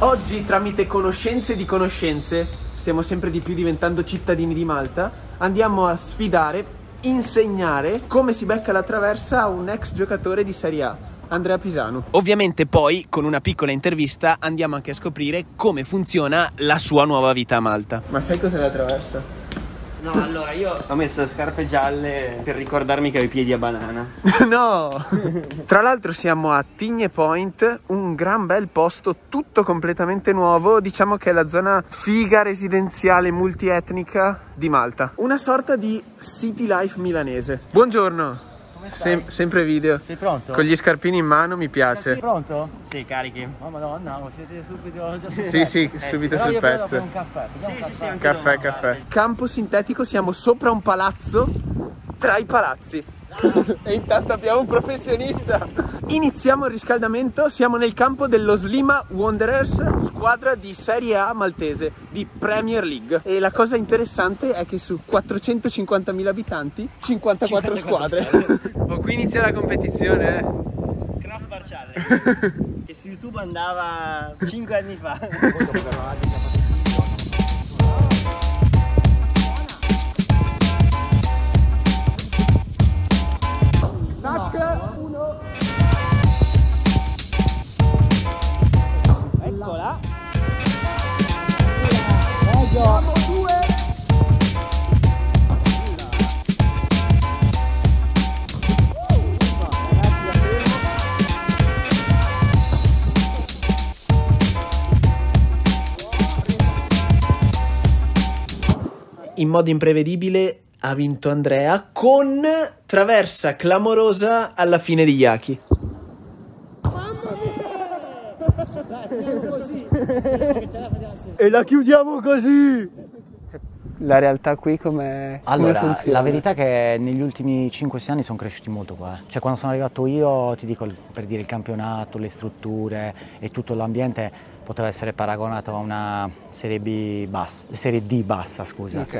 Oggi, tramite conoscenze di conoscenze, stiamo sempre di più diventando cittadini di Malta, andiamo a sfidare, insegnare come si becca la traversa a un ex giocatore di Serie A, Andrea Pisano. Ovviamente poi, con una piccola intervista, andiamo anche a scoprire come funziona la sua nuova vita a Malta. Ma sai cos'è la traversa? No, allora io ho messo scarpe gialle per ricordarmi che ho i piedi a banana. No! Tra l'altro siamo a Tigne Point, un gran bel posto tutto completamente nuovo, diciamo che è la zona figa residenziale multietnica di Malta. Una sorta di city life milanese. Buongiorno! Come stai? Sempre video. Sei pronto? Con gli scarpini in mano mi piace. Sei pronto? Sì, carichi. Oh madonna, siete subito già sul Sì, subito sul pezzo. Un caffè. Sì, Caffè. Campo sintetico, siamo sopra un palazzo tra i palazzi. E intanto abbiamo un professionista. Iniziamo il riscaldamento, siamo nel campo dello Sliema Wanderers, squadra di Serie A maltese, di Premier League. E la cosa interessante è che su 450.000 abitanti, 54 squadre. Oh, qui inizia la competizione, Cross Barciale. Che su YouTube andava 5 anni fa. Eccola. Siamo due. In modo imprevedibile ha vinto Andrea con traversa clamorosa alla fine di Iaki. E la chiudiamo così! La realtà qui come Allora, la verità è che negli ultimi 5-6 anni sono cresciuti molto qua. Cioè quando sono arrivato io, ti dico, per dire il campionato, le strutture e tutto l'ambiente poteva essere paragonato a una Serie B bassa, Serie D bassa, scusa. Ok.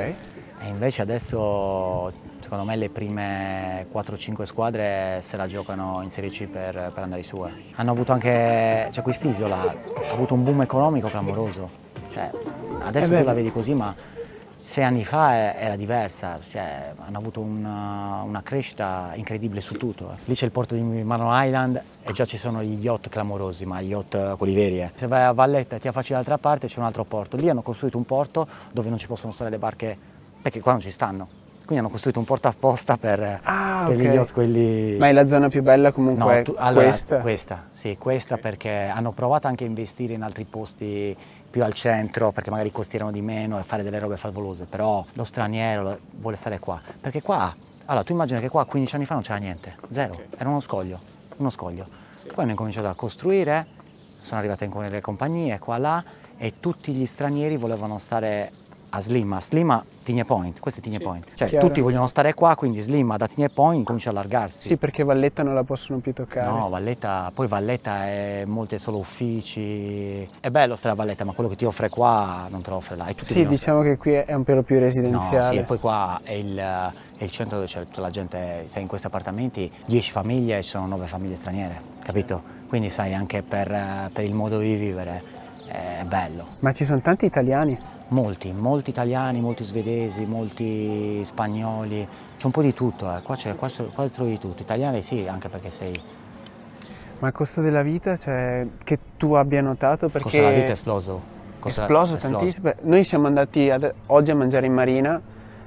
E invece adesso, secondo me, le prime 4-5 squadre se la giocano in Serie C per andare su. Hanno avuto anche, cioè quest'isola ha avuto un boom economico clamoroso. Cioè, adesso tu la vedi così, ma 6 anni fa era diversa, cioè, hanno avuto una crescita incredibile su tutto. Lì c'è il porto di Mano Island e già ci sono gli yacht clamorosi, ma gli yacht quelli veri. Se vai a Valletta e ti affacci dall'altra parte c'è un altro porto. Lì hanno costruito un porto dove non ci possono stare le barche, perché qua non ci stanno. Quindi hanno costruito un porto apposta per gli yacht quelli... Ma è la zona più bella comunque? No, allora, questa? Questa perché hanno provato anche a investire in altri posti più al centro, perché magari costeranno di meno e fare delle robe favolose, però lo straniero vuole stare qua. Perché qua, allora tu immagina che qua 15 anni fa non c'era niente, zero, era uno scoglio. Poi hanno incominciato a costruire, sono arrivate anche le compagnie qua là e tutti gli stranieri volevano stare a Sliema, Tigne Point, questo è Tigne Point. Cioè chiaro. tutti vogliono stare qua, quindi Sliema da Tigne Point comincia a allargarsi. Sì, perché Valletta non la possono più toccare. No, Valletta è molte solo uffici. È bello stare a Valletta, ma quello che ti offre qua non te lo offre là. Sì, diciamo che qui è un pelo più residenziale. No, sì, e poi qua è il centro dove c'è tutta la gente, sai, in questi appartamenti 10 famiglie e ci sono 9 famiglie straniere, capito? Quindi sai, anche per il modo di vivere è bello. Ma ci sono tanti italiani? Molti italiani, molti svedesi, molti spagnoli, c'è un po' di tutto, qua trovi di tutto, italiani sì, anche perché sei... Ma il costo della vita, cioè, che tu abbia notato, perché... Il costo della vita è esploso. Esploso tantissimo. Noi siamo andati oggi a mangiare in marina,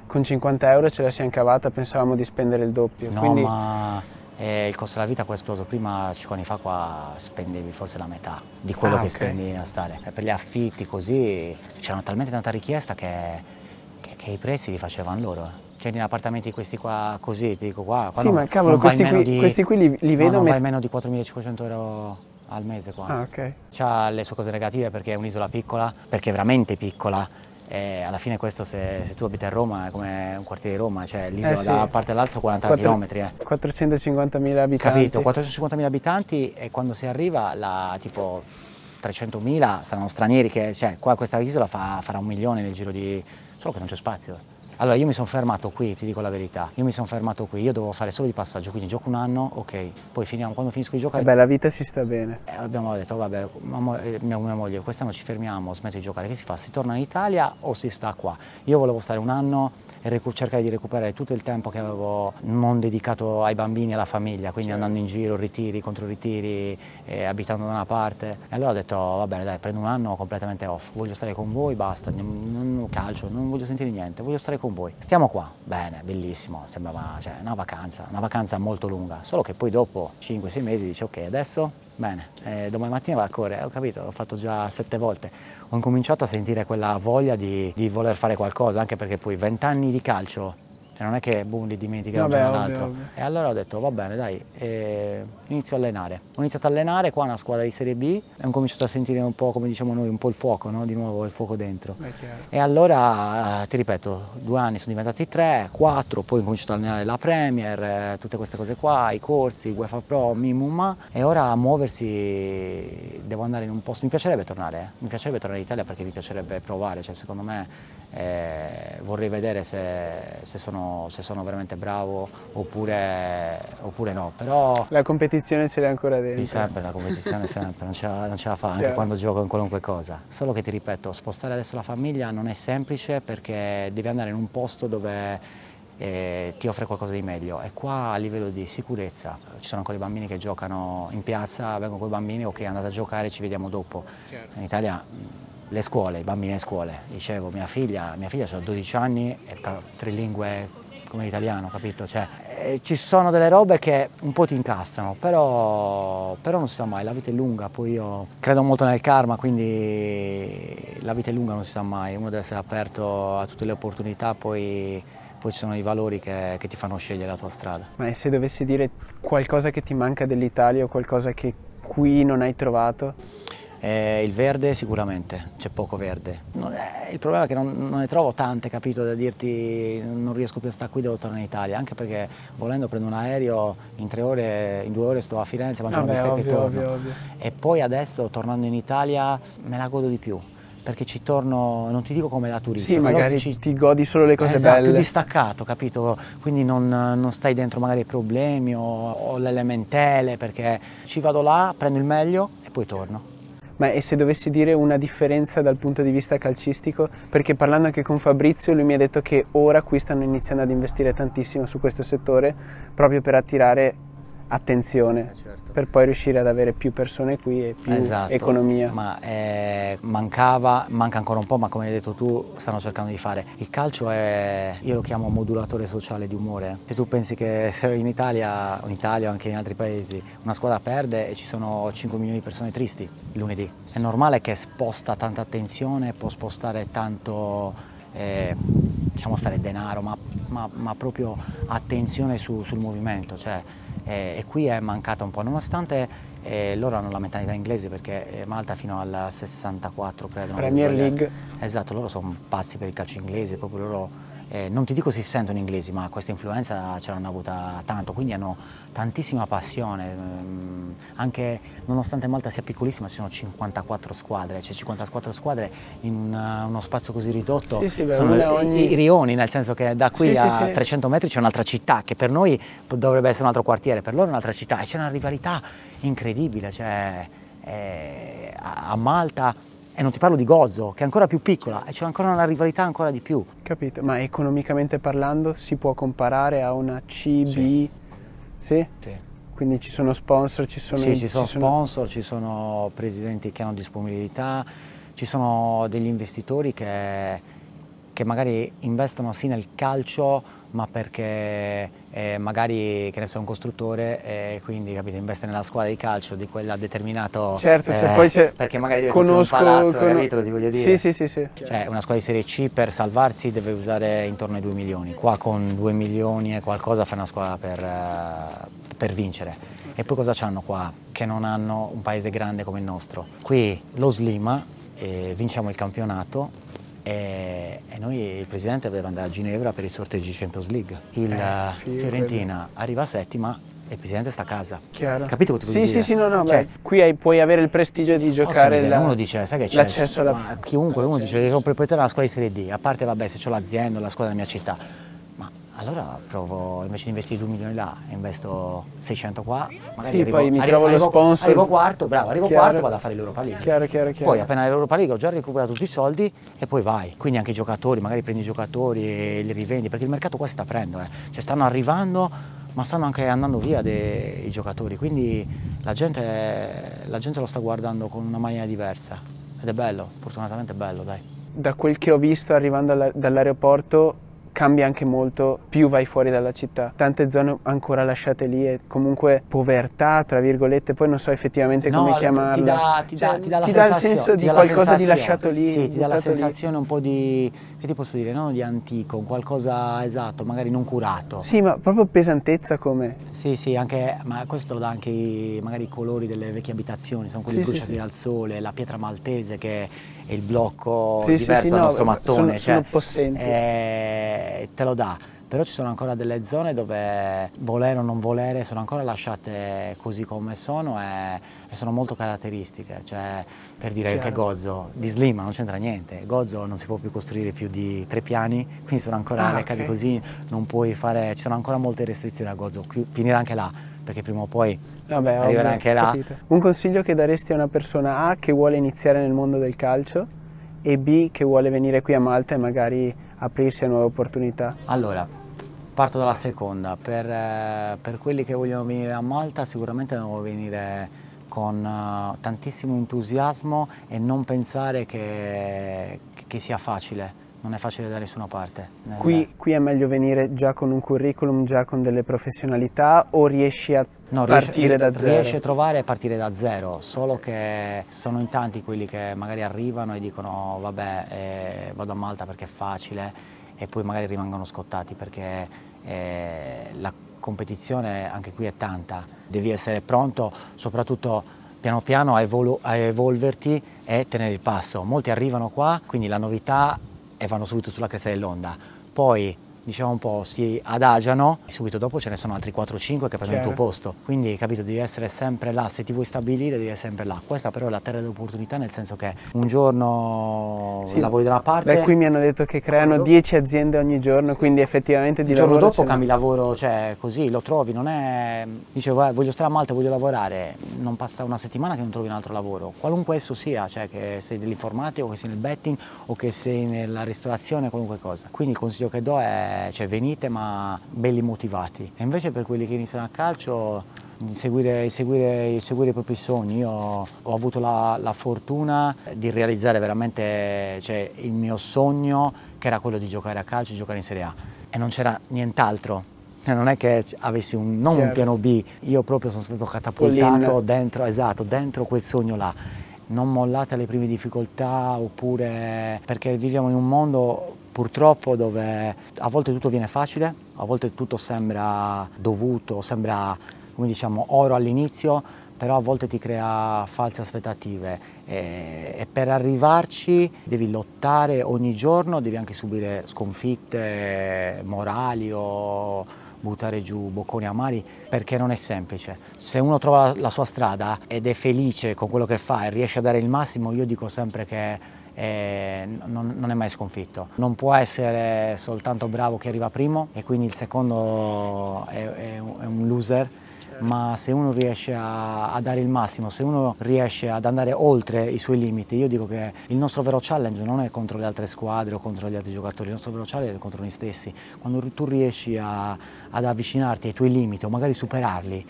con 50 euro ce la siamo cavata, pensavamo di spendere il doppio. No, quindi... ma il costo della vita qua è esploso. Prima, 5 anni fa, qua spendevi forse la metà di quello che spendi a stare. Per gli affitti così c'era talmente tanta richiesta che i prezzi li facevano loro. Cioè in appartamenti questi qua così, ti dico qua sì, ma cavolo, questi qui li vedo... non vai meno di 4.500 euro al mese qua. Ah, ok. C'ha le sue cose negative perché è un'isola piccola, perché è veramente piccola. E alla fine questo, se tu abiti a Roma, è come un quartiere di Roma, cioè l'isola da una parte all'altra 40 km. 450.000 abitanti. Capito, 450.000 abitanti e quando si arriva là, tipo 300.000 saranno stranieri, che cioè qua questa isola farà 1 milione nel giro di... solo che non c'è spazio. Allora io mi sono fermato qui, ti dico la verità, io mi sono fermato qui, io dovevo fare solo di passaggio, quindi gioco un anno, ok, poi finiamo, quando finisco di giocare... Beh, la vita si sta bene. Abbiamo detto, vabbè, mia moglie, quest'anno ci fermiamo, smetto di giocare, che si fa? Si torna in Italia o si sta qua? Io volevo stare un anno e cercare di recuperare tutto il tempo che avevo non dedicato ai bambini e alla famiglia, quindi andando in giro, ritiri, contro ritiri, abitando da una parte. E allora ho detto, va bene, dai, prendo un anno completamente off, voglio stare con voi, basta, non calcio, non voglio sentire niente, voglio stare con voi. Stiamo qua, bene, bellissimo, sembrava una vacanza molto lunga, solo che poi dopo 5-6 mesi dici, ok, adesso... Bene, domani mattina vado a correre, ho capito, l'ho fatto già 7 volte. Ho incominciato a sentire quella voglia di voler fare qualcosa, anche perché poi 20 anni di calcio, cioè non è che boom, li dimentichi da un giorno all'altro. E allora ho detto, va bene, dai, inizio a allenare. Ho iniziato a allenare qua una squadra di Serie B e ho cominciato a sentire un po', come diciamo noi, un po' il fuoco, no? Di nuovo il fuoco dentro. E allora, ti ripeto, 2 anni sono diventati 3, 4, poi ho cominciato a allenare la Premier, tutte queste cose qua, i corsi, UEFA Pro, Mimuma, e ora a muoversi devo andare in un posto. Mi piacerebbe tornare in Italia perché mi piacerebbe provare, cioè secondo me vorrei vedere se sono veramente bravo oppure no, però... La competizione ce l'hai ancora dentro? Sì, sempre, la competizione sempre, non ce la fa, anche quando gioco in qualunque cosa. Solo che ti ripeto, spostare adesso la famiglia non è semplice perché devi andare in un posto dove ti offre qualcosa di meglio, e qua a livello di sicurezza ci sono ancora i bambini che giocano in piazza, vengono con i bambini, ok, andate a giocare, ci vediamo dopo. In Italia le scuole, i bambini alle scuole, dicevo, mia figlia ha 12 anni e parla 3 lingue come l'italiano, capito? Cioè, ci sono delle robe che un po' ti incastrano, però non si sa mai, la vita è lunga, poi io credo molto nel karma, quindi la vita è lunga, non si sa mai, uno deve essere aperto a tutte le opportunità, poi ci sono i valori che ti fanno scegliere la tua strada. Ma se dovessi dire qualcosa che ti manca dell'Italia o qualcosa che qui non hai trovato? Il verde sicuramente, c'è poco verde. Il problema è che non ne trovo tante, capito, da dirti non riesco più a stare qui, devo tornare in Italia, anche perché volendo prendo un aereo, in 2 ore sto a Firenze, mangio una bistecca e torno. Ovvio. E poi adesso tornando in Italia me la godo di più, perché ci torno, non ti dico come da turista. Sì, magari ti godi solo le cose belle. Più distaccato, capito? Quindi non stai dentro magari ai problemi o le lamentele, perché ci vado là, prendo il meglio e poi torno. Ma e se dovessi dire una differenza dal punto di vista calcistico? Perché parlando anche con Fabrizio, lui mi ha detto che ora qui stanno iniziando ad investire tantissimo su questo settore proprio per attirare attenzione, certo, per poi riuscire ad avere più persone qui e più economia. Ma manca ancora un po', ma come hai detto tu stanno cercando di fare. Il calcio è, io lo chiamo modulatore sociale di umore. Se tu pensi che in Italia o anche in altri paesi una squadra perde e ci sono 5 milioni di persone tristi il lunedì, è normale che sposta tanta attenzione, può spostare tanto diciamo stare denaro, ma proprio attenzione sul movimento, cioè, e qui è mancata un po', nonostante loro hanno la mentalità inglese, perché Malta fino al 64 credo. Premier League. Esatto, loro sono pazzi per il calcio inglese, proprio loro, non ti dico si sentono inglesi, ma questa influenza ce l'hanno avuta tanto, quindi hanno tantissima passione, anche nonostante Malta sia piccolissima ci sono 54 squadre, cioè 54 squadre in uno spazio così ridotto, sono i rioni, nel senso che da qui a 300 metri c'è un'altra città, che per noi dovrebbe essere un altro quartiere, per loro è un'altra città, e c'è una rivalità incredibile, cioè a Malta. E non ti parlo di Gozo, che è ancora più piccola, e c'è ancora una rivalità ancora di più. Capito, ma economicamente parlando si può comparare a una CB? Sì? Sì. Quindi ci sono sponsor, ci sono sponsor, ci sono presidenti che hanno disponibilità, ci sono degli investitori che magari investono sì nel calcio, ma perché magari, che ne so, un costruttore e quindi, capito, investe nella squadra di calcio di quella determinato, certo, poi c'è, perché magari deve costruire un palazzo, capito cosa ti voglio dire? Sì. Cioè una squadra di Serie C per salvarsi deve usare intorno ai 2 milioni, qua con 2 milioni e qualcosa fai una squadra per vincere. E poi cosa c'hanno qua? Che non hanno un paese grande come il nostro. Qui lo Slima, vinciamo il campionato, e noi, il presidente doveva andare a Ginevra per i sorteggi Champions League. Fiorentina arriva settima e il presidente sta a casa. Chiaro. Capito cosa ti voglio Sì, dire? sì, no, Cioè, qui puoi avere il prestigio di giocare uno dice, sai che c'è? l'accesso alla... Ma chiunque, uno dice che sono proprietario della squadra di Serie D, a parte vabbè se ho l'azienda, la squadra della mia città, ma allora provo, invece di investire 2 milioni là, investo 600 qua, magari sì, poi mi trovo lo sponsor. Arrivo quarto, bravo, arrivo quarto, vado a fare l'Europa League. Chiaro. Poi appena l'Europa League ho già recuperato tutti i soldi e poi vai. Quindi anche i giocatori, magari prendi i giocatori e li rivendi, perché il mercato qua si sta aprendo, cioè stanno arrivando, ma stanno anche andando via i giocatori, quindi la gente lo sta guardando con una maniera diversa ed è bello, fortunatamente è bello, dai. Da quel che ho visto arrivando dall'aeroporto cambia anche molto più vai fuori dalla città. Tante zone ancora lasciate lì e comunque povertà, tra virgolette, poi non so effettivamente come chiamarla. Ti dà il senso di qualcosa di lasciato lì. Sì, ti dà la sensazione lì. Un po' di, che ti posso dire, non di antico, un qualcosa esatto, magari non curato. Sì, ma proprio pesantezza come... Sì, anche, ma questo lo dà anche magari i colori delle vecchie abitazioni, sono quelli bruciati dal sole, la pietra maltese che è il blocco diverso dal nostro mattone, sono possenti. Te lo dà. Però ci sono ancora delle zone dove volere o non volere sono ancora lasciate così come sono e sono molto caratteristiche, cioè per dire anche Gozo, di Slima non c'entra niente, Gozo non si può più costruire più di 3 piani, quindi sono ancora le case così, non puoi fare, ci sono ancora molte restrizioni a Gozo, finirà anche là, perché prima o poi arriverà anche là. Capito. Un consiglio che daresti a una persona A che vuole iniziare nel mondo del calcio e B che vuole venire qui a Malta e magari aprirsi a nuove opportunità? Allora, parto dalla seconda, per quelli che vogliono venire a Malta sicuramente devono venire con tantissimo entusiasmo e non pensare che sia facile, non è facile da nessuna parte. Qui è meglio venire già con un curriculum, già con delle professionalità o riesci a partire da zero? Riesci a trovare e partire da zero, solo che sono in tanti quelli che magari arrivano e dicono vabbè vado a Malta perché è facile e poi magari rimangono scottati perché la competizione anche qui è tanta, devi essere pronto soprattutto piano piano a evolverti e tenere il passo. Molti arrivano qua, quindi la novità e vanno subito sulla cresta dell'onda, poi diciamo un po' si adagiano e subito dopo ce ne sono altri 4-5 che prendono il tuo posto, quindi capito, devi essere sempre là, se ti vuoi stabilire devi essere sempre là. Questa però è la terra d'opportunità, nel senso che un giorno lavori da una parte. Beh, qui mi hanno detto che creano 10 aziende ogni giorno, quindi effettivamente di il giorno lavoro dopo cambi lavoro, cioè così lo trovi, non è, dice voglio stare a Malta, voglio lavorare, non passa una settimana che non trovi un altro lavoro, qualunque esso sia, cioè che sei nell'informatica o che sei nel betting o che sei nella ristorazione, qualunque cosa. Quindi il consiglio che do è cioè venite ma belli motivati, e invece per quelli che iniziano a calcio seguire i propri sogni. Io ho avuto la fortuna di realizzare veramente il mio sogno, che era quello di giocare a calcio, di giocare in Serie A, e non c'era nient'altro. Non è che avessi un piano B, io proprio sono stato catapultato dentro quel sogno là. Non mollate alle prime difficoltà, oppure perché viviamo in un mondo purtroppo dove a volte tutto viene facile, a volte tutto sembra dovuto, sembra, come diciamo, oro all'inizio, però a volte ti crea false aspettative e per arrivarci devi lottare ogni giorno, devi anche subire sconfitte morali o buttare giù bocconi amari, perché non è semplice. Se uno trova la sua strada ed è felice con quello che fa e riesce a dare il massimo, io dico sempre che non è mai sconfitto. Non può essere soltanto bravo che arriva primo e quindi il secondo è un loser, ma se uno riesce a dare il massimo, se uno riesce ad andare oltre i suoi limiti, io dico che il nostro vero challenge non è contro le altre squadre o contro gli altri giocatori, il nostro vero challenge è contro noi stessi. Quando tu riesci ad avvicinarti ai tuoi limiti o magari superarli,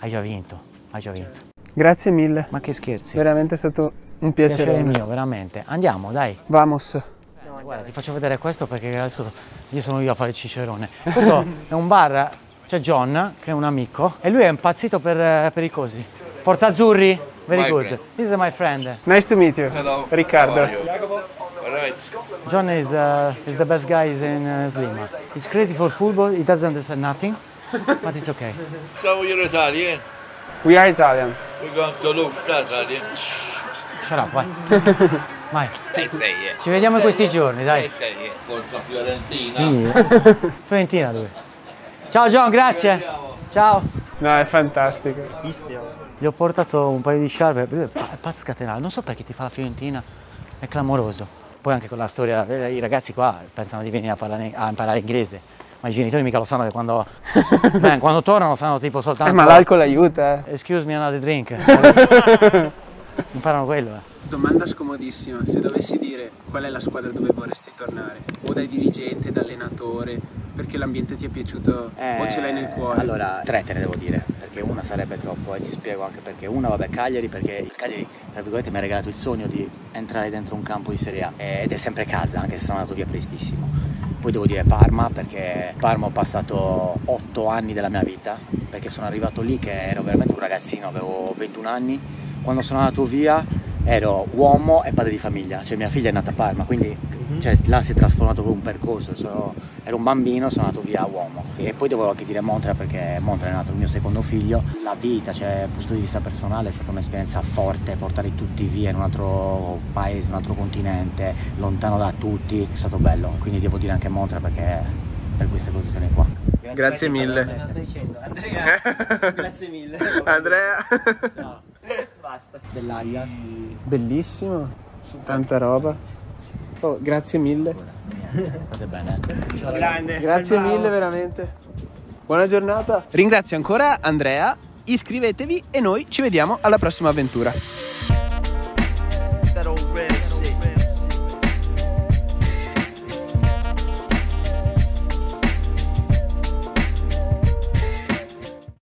hai già vinto, hai già vinto. Grazie mille. Ma che scherzi. Veramente è stato un piacere. Piacere mio, veramente. Andiamo, dai. Vamos. Guarda, ti faccio vedere questo perché adesso sono io a fare il cicerone. Questo è un bar, c'è John, che è un amico, e lui è impazzito per i cosi. Forza Azzurri, very good. Friend. This is my friend. Nice to meet you. Hello. Riccardo. How are you? All right. John is the best guy in Slima. He's crazy for football, he doesn't understand nothing, but it's okay. So you're Italian? We are Italian. We're going to look Italian. Shut up, vai. Vai. They say yeah. Ci vediamo in questi giorni, dai. They say yeah. Forza Fiorentina. Fiorentina lui. Ciao John, grazie. Ciao. No, è fantastico. Gli ho portato un paio di sciarpe, lui è pazzo scatenato, non so perché ti fa la Fiorentina, è clamoroso. Poi anche con la storia, i ragazzi qua pensano di venire a imparare inglese, ma i genitori mica lo sanno che quando, quando tornano sanno tipo soltanto... Ma l'alcol aiuta, Excuse me, another drink. Imparano quello. Domanda scomodissima, se dovessi dire qual è la squadra dove vorresti tornare? O da dirigente, da allenatore, perché l'ambiente ti è piaciuto o ce l'hai nel cuore? Allora, 3 te ne devo dire, perché una sarebbe troppo e ti spiego anche perché. Una, vabbè, Cagliari, perché il Cagliari, tra virgolette, mi ha regalato il sogno di entrare dentro un campo di Serie A ed è sempre casa, anche se sono andato via prestissimo. Poi devo dire Parma, perché Parma ho passato 8 anni della mia vita, perché sono arrivato lì che ero veramente un ragazzino, avevo 21 anni, quando sono andato via ero uomo e padre di famiglia, cioè mia figlia è nata a Parma, quindi cioè, là si è trasformato per un percorso, ero un bambino, sono andato via uomo. E poi devo anche dire Montreal, perché Montreal è nato il mio secondo figlio. La vita, cioè dal punto di vista personale, è stata un'esperienza forte, portare tutti via in un altro paese, un altro continente, lontano da tutti, è stato bello, quindi devo dire anche Montreal perché per queste posizioni qua. Grazie mille. Cosa stai dicendo? Andrea, grazie mille. Andrea. Ciao. Basta. Dell'Arias. Bellissimo, tanta roba. Oh, grazie mille. State bene. Grande. Grazie mille veramente. Buona giornata. Ringrazio ancora Andrea, iscrivetevi e noi ci vediamo alla prossima avventura.